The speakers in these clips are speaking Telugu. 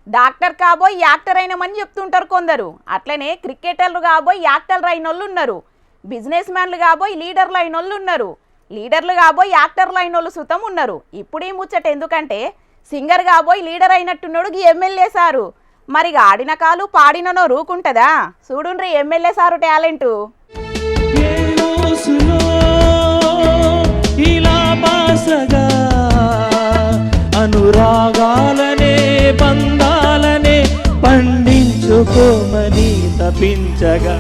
డాక్టర్ కాబోయి యాక్టర్ అయినామని చెప్తుంటారు కొందరు. అట్లనే క్రికెటర్లు కాబోయి యాక్టర్లు అయిన వాళ్ళు ఉన్నారు. బిజినెస్ మ్యాన్లు కాబోయి లీడర్లు అయిన వాళ్ళు ఉన్నారు. లీడర్లు కాబోయి యాక్టర్లు అయిన వాళ్ళు సుతం ఉన్నారు. ఇప్పుడు ఈ ముచ్చట ఎందుకంటే సింగర్ కాబోయి లీడర్ అయినట్టున్నాడు ఈ ఎమ్మెల్యే సారు. మరి ఆడిన కాలు పాడిననో రూకుంటుందా? చూడుండ్రి ఎమ్మెల్యే సారు టాలెంటు. అనురాగాలనే బంధాలనే పండించుకోమని తపించగా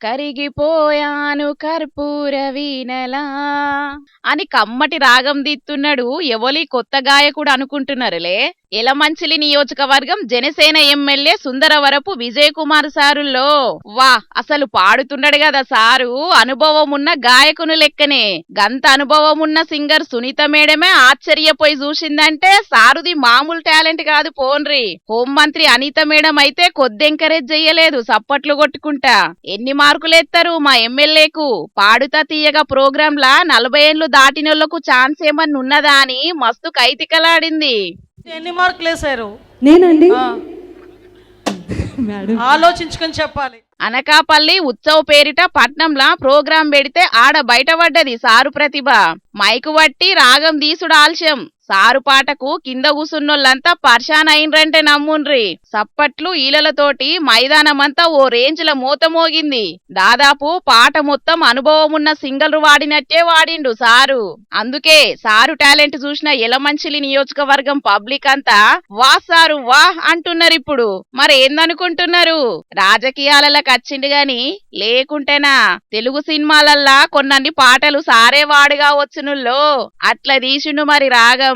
కరిగిపోయాను కర్పూర వీణలా అని కమ్మటి రాగం దిత్తున్నాడు. ఎవలి కొత్త గాయకుడు అనుకుంటున్నారులే. ఎలమంచిలి నియోజకవర్గం జనసేన ఎమ్మెల్యే సుందరవరపు విజయ్ కుమార్ సారుల్లో వా అసలు పాడుతున్నాడు కదా సారు. అనుభవం ఉన్న గాయకుని లెక్కనే. గంత అనుభవం ఉన్న సింగర్ సునీత మేడమే ఆశ్చర్యపోయి చూసిందంటే సారుది మామూలు టాలెంట్ కాదు పోన్రి. హోంమంత్రి అనిత మేడం అయితే కొద్ది ఎంకరేజ్ చెయ్యలేదు, సప్పట్లు కొట్టుకుంటా. ఎన్ని మార్కులేస్తారు మా ఎమ్మెల్యేకు? పాడుతా తీయగా ప్రోగ్రాం లా 40 ఏళ్లు దాటినోళ్లకు ఛాన్స్ ఏమన్నా ఉన్నదా అని మస్తు కైతికలాడింది. ఎన్ని మార్కులు వేశారు? నేనండి ఆలోచించుకొని చెప్పాలి. అనకాపల్లి ఉత్సవ్ పేరిట పట్నంలా ప్రోగ్రాం పెడితే ఆడ బయటపడ్డది సారు ప్రతిభ. మైకు వట్టి రాగం దీసుడు ఆలస్యం. సారు పాటకు కింద కూసున్నోళ్ళంతా పర్షాన్ అయిన్రంటే నమ్ముండ్రి. సప్పట్లు ఈలలతోటి మైదానమంతా ఓ రేంజ్ల మూత మోగింది. దాదాపు పాట మొత్తం అనుభవం ఉన్న సింగల్ వాడినట్టే వాడిండు సారు. అందుకే సారు టాలెంట్ చూసిన ఎలమంచిలి నియోజకవర్గం పబ్లిక్ అంతా వా సారు వా అంటున్నారు. మరి ఏందనుకుంటున్నారు? రాజకీయాలకు వచ్చిండు గాని లేకుంటేనా తెలుగు సినిమాలల్లా కొన్నన్ని పాటలు సారే వాడుగా వచ్చునుల్లో అట్లా తీసిండు మరి రాగం.